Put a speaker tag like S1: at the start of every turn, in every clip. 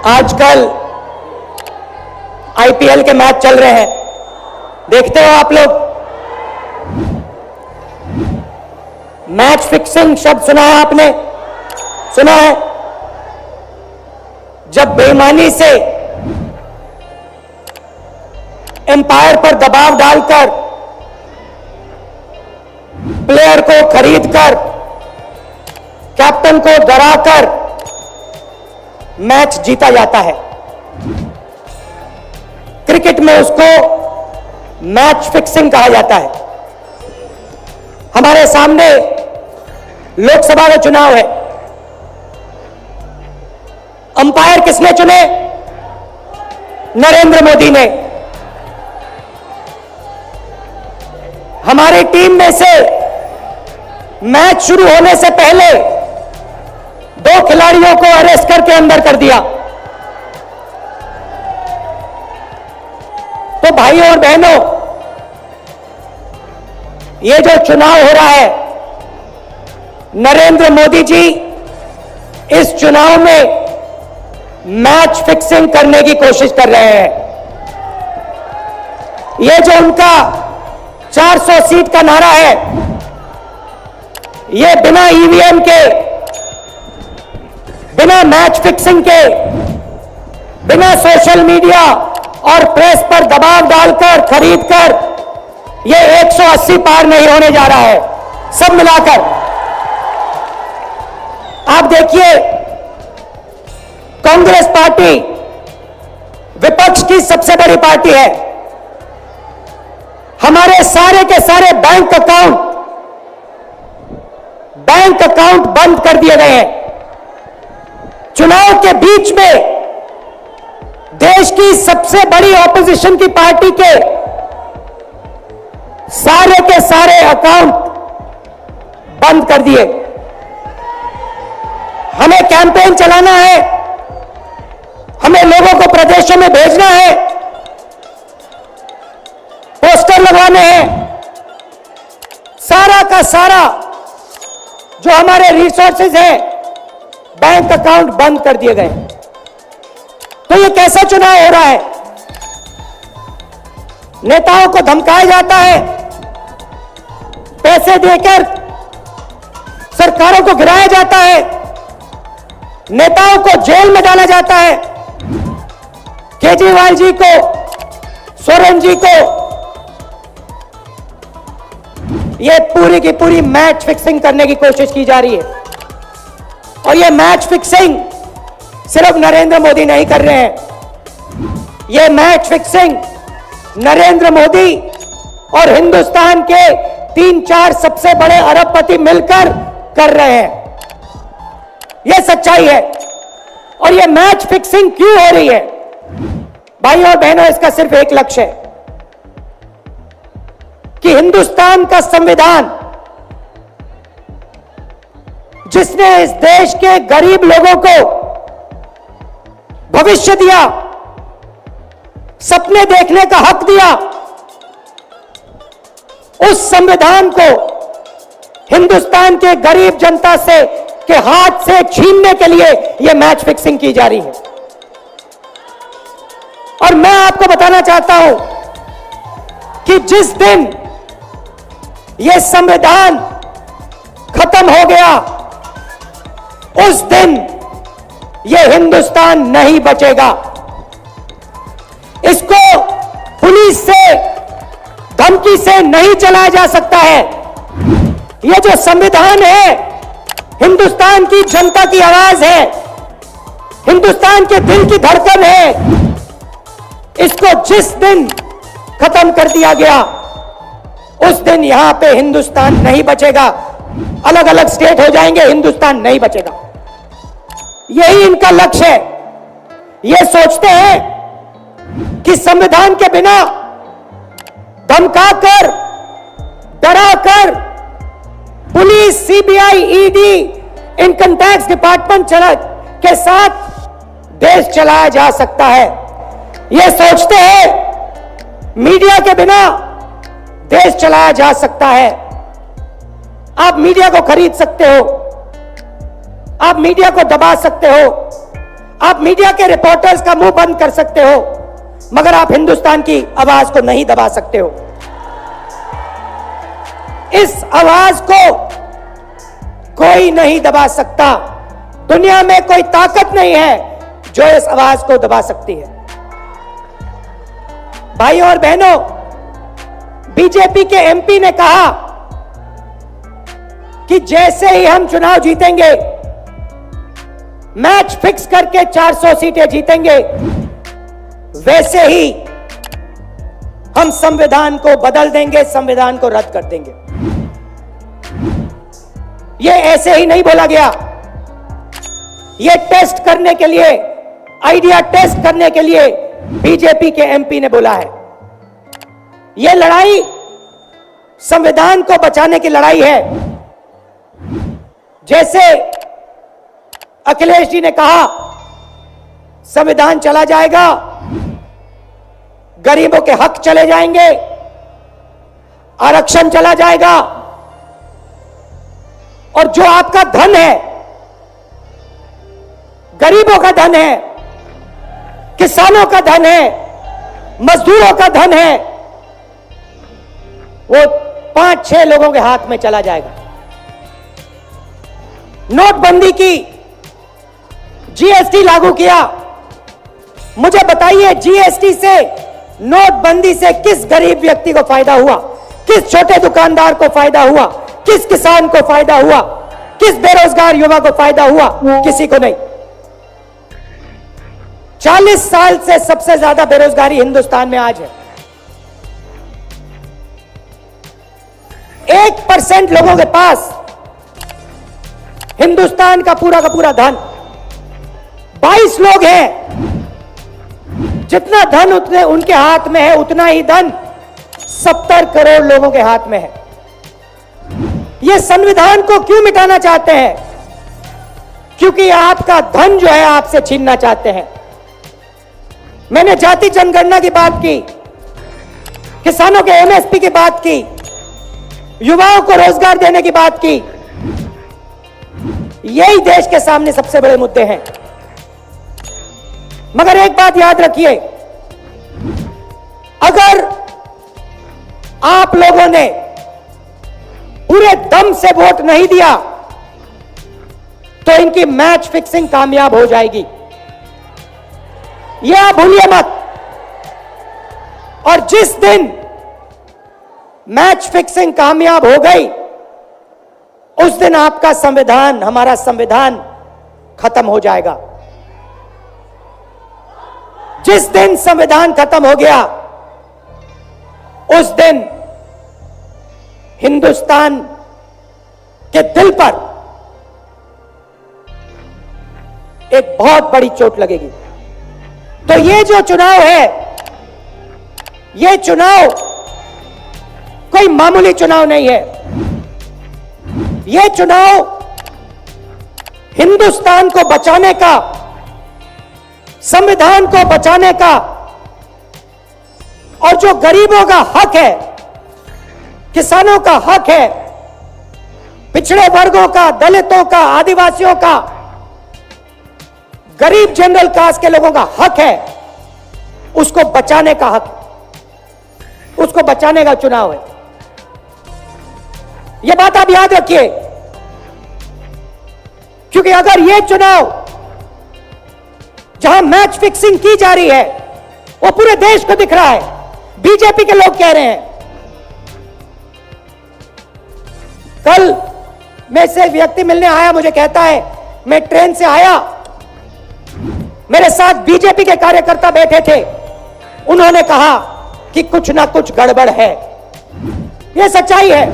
S1: आजकल आईपीएल के मैच चल रहे हैं, देखते हो आप लोग। मैच फिक्सिंग शब्द सुना है आपने? सुना है? जब बेईमानी से एम्पायर पर दबाव डालकर प्लेयर को खरीदकर कैप्टन को डराकर मैच जीता जाता है। क्रिकेट में उसको मैच फिक्सिंग कहा जाता है। हमारे सामने लोकसभा का चुनाव है। अंपायर किसने चुने? नरेंद्र मोदी ने। हमारी टीम में से मैच शुरू होने से पहले 2 खिलाड़ियों को अरेस्ट करके अंदर कर दिया। तो भाइयों और बहनों, ये जो चुनाव हो रहा है, नरेंद्र मोदी जी इस चुनाव में मैच फिक्सिंग करने की कोशिश कर रहे हैं। ये जो उनका 400 सीट का नारा है, ये बिना ईवीएम के, बिना मैच फिक्सिंग के, बिना सोशल मीडिया और प्रेस पर दबाव डालकर खरीदकर, ये 180 पार नहीं होने जा रहा है। सब मिलाकर आप देखिए, कांग्रेस पार्टी विपक्ष की सबसे बड़ी पार्टी है। हमारे सारे के सारे बैंक अकाउंट बंद कर दिए गए हैं। चुनाव के बीच में देश की सबसे बड़ी ऑपोजिशन की पार्टी के सारे अकाउंट बंद कर दिए। हमें कैंपेन चलाना है, हमें लोगों को प्रदेशों में भेजना है, पोस्टर लगवाने हैं। सारा का सारा जो हमारे रिसोर्सेज हैं, बैंक अकाउंट बंद कर दिए गए। तो ये कैसा चुनाव हो रहा है? नेताओं को धमकाया जाता है, पैसे देकर सरकारों को गिराया जाता है, नेताओं को जेल में डाला जाता है। केजरीवाल जी को, सोरेन जी को, यह पूरी की पूरी मैच फिक्सिंग करने की कोशिश की जा रही है। और यह मैच फिक्सिंग सिर्फ नरेंद्र मोदी नहीं कर रहे हैं। यह मैच फिक्सिंग नरेंद्र मोदी और हिंदुस्तान के 3-4 सबसे बड़े अरबपति मिलकर कर रहे हैं। यह सच्चाई है। और यह मैच फिक्सिंग क्यों हो रही है? भाइयों और बहनों, इसका सिर्फ एक लक्ष्य है कि हिंदुस्तान का संविधान, जिसने इस देश के गरीब लोगों को भविष्य दिया, सपने देखने का हक दिया, उस संविधान को हिंदुस्तान के गरीब जनता से के हाथ से छीनने के लिए यह मैच फिक्सिंग की जा रही है। और मैं आपको बताना चाहता हूं कि जिस दिन यह संविधान खत्म हो गया, उस दिन यह हिंदुस्तान नहीं बचेगा। इसको पुलिस से, धमकी से नहीं चलाया जा सकता है। यह जो संविधान है, हिंदुस्तान की जनता की आवाज है, हिंदुस्तान के दिल की धड़कन है। इसको जिस दिन खत्म कर दिया गया, उस दिन यहां पे हिंदुस्तान नहीं बचेगा। अलग अलग स्टेट हो जाएंगे, हिंदुस्तान नहीं बचेगा। यही इनका लक्ष्य है। ये सोचते हैं कि संविधान के बिना धमकाकर, डराकर police, CBI, ED, income tax department के साथ देश चलाया जा सकता है। ये सोचते हैं मीडिया के बिना देश चलाया जा सकता है। आप मीडिया को खरीद सकते हो, आप मीडिया को दबा सकते हो, आप मीडिया के रिपोर्टर्स का मुंह बंद कर सकते हो, मगर आप हिंदुस्तान की आवाज को नहीं दबा सकते हो। इस आवाज को कोई नहीं दबा सकता। दुनिया में कोई ताकत नहीं है जो इस आवाज को दबा सकती है। भाइयों और बहनों, बीजेपी के एमपी ने कहा कि जैसे ही हम चुनाव जीतेंगे, मैच फिक्स करके 400 सीटें जीतेंगे, वैसे ही हम संविधान को बदल देंगे, संविधान को रद्द कर देंगे। यह ऐसे ही नहीं बोला गया, यह टेस्ट करने के लिए, आइडिया टेस्ट करने के लिए बीजेपी के एमपी ने बोला है। यह लड़ाई संविधान को बचाने की लड़ाई है। जैसे अखिलेश जी ने कहा, संविधान चला जाएगा, गरीबों के हक चले जाएंगे, आरक्षण चला जाएगा, और जो आपका धन है, गरीबों का धन है, किसानों का धन है, मजदूरों का धन है, वो 5-6 लोगों के हाथ में चला जाएगा। नोटबंदी की, जीएसटी लागू किया। मुझे बताइए, जीएसटी से, नोटबंदी से किस गरीब व्यक्ति को फायदा हुआ? किस छोटे दुकानदार को फायदा हुआ? किस किसान को फायदा हुआ? किस बेरोजगार युवा को फायदा हुआ? किसी को नहीं। 40 साल से सबसे ज्यादा बेरोजगारी हिंदुस्तान में आज है। 1% लोगों के पास हिंदुस्तान का पूरा धन, 22 लोग हैं। जितना धन उतने उनके हाथ में है, उतना ही धन 70 करोड़ लोगों के हाथ में है। ये संविधान को क्यों मिटाना चाहते हैं? क्योंकि आपका धन जो है आपसे छीनना चाहते हैं। मैंने जाति जनगणना की बात की, किसानों के एमएसपी की बात की, युवाओं को रोजगार देने की बात की। यही देश के सामने सबसे बड़े मुद्दे हैं। मगर एक बात याद रखिए, अगर आप लोगों ने पूरे दम से वोट नहीं दिया तो इनकी मैच फिक्सिंग कामयाब हो जाएगी, यह आप भूलिए मत। और जिस दिन मैच फिक्सिंग कामयाब हो गई, उस दिन आपका संविधान, हमारा संविधान खत्म हो जाएगा। जिस दिन संविधान खत्म हो गया, उस दिन हिंदुस्तान के दिल पर एक बहुत बड़ी चोट लगेगी। तो ये जो चुनाव है, ये चुनाव कोई मामूली चुनाव नहीं है। ये चुनाव हिंदुस्तान को बचाने का, संविधान को बचाने का, और जो गरीबों का हक है, किसानों का हक है, पिछड़े वर्गों का, दलितों का, आदिवासियों का, गरीब जनरल कास्ट के लोगों का हक है, उसको बचाने का हक, उसको बचाने का चुनाव है। यह बात आप याद रखिए, क्योंकि अगर यह चुनाव जहां मैच फिक्सिंग की जा रही है, वो पूरे देश को दिख रहा है, बीजेपी के लोग कह रहे हैं। कल मैं से व्यक्ति मिलने आया, मुझे कहता है, मैं ट्रेन से आया, मेरे साथ बीजेपी के कार्यकर्ता बैठे थे, उन्होंने कहा कि कुछ ना कुछ गड़बड़ है। यह सच्चाई है।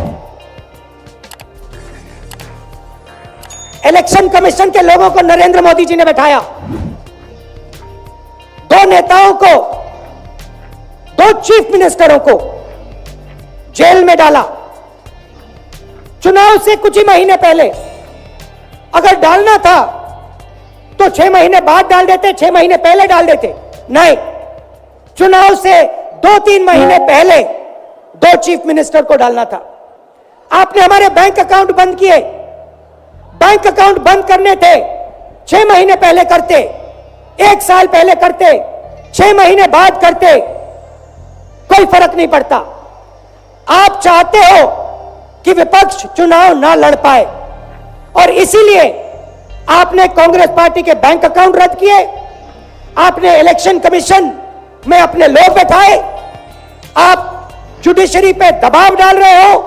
S1: इलेक्शन कमीशन के लोगों को नरेंद्र मोदी जी ने बैठाया, 2 नेताओं को, 2 चीफ मिनिस्टरों को जेल में डाला। चुनाव से कुछ ही महीने पहले अगर डालना था तो 6 महीने बाद डाल देते, 6 महीने पहले डाल देते। नहीं, चुनाव से 2-3 महीने पहले 2 चीफ मिनिस्टर को डालना था। आपने हमारे बैंक अकाउंट बंद किए। बैंक अकाउंट बंद करने थे, 6 महीने पहले करते। 1 साल पहले करते, 6 महीने बाद करते, कोई फर्क नहीं पड़ता। आप चाहते हो कि विपक्ष चुनाव ना लड़ पाए और इसीलिए आपने कांग्रेस पार्टी के बैंक अकाउंट रद्द किए, आपने इलेक्शन कमीशन में अपने लोग बैठाए, आप जुडिशरी पे दबाव डाल रहे हो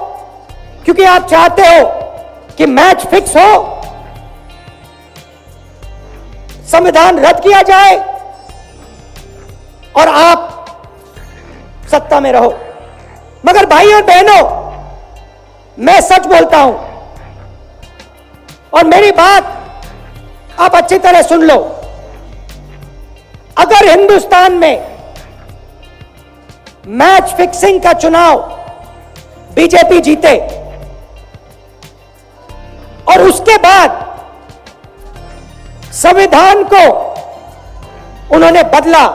S1: क्योंकि आप चाहते हो कि मैच फिक्स हो, संविधान रद्द किया जाए और आप सत्ता में रहो। मगर भाई और बहनों, मैं सच बोलता हूं और मेरी बात आप अच्छी तरह सुन लो। अगर हिंदुस्तान में मैच फिक्सिंग का चुनाव बीजेपी जीते और उसके बाद संविधान को उन्होंने बदला,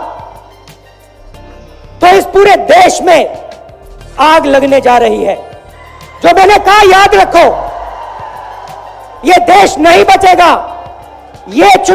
S1: तो इस पूरे देश में आग लगने जा रही है। जो मैंने कहा याद रखो, यह देश नहीं बचेगा। ये चुनाव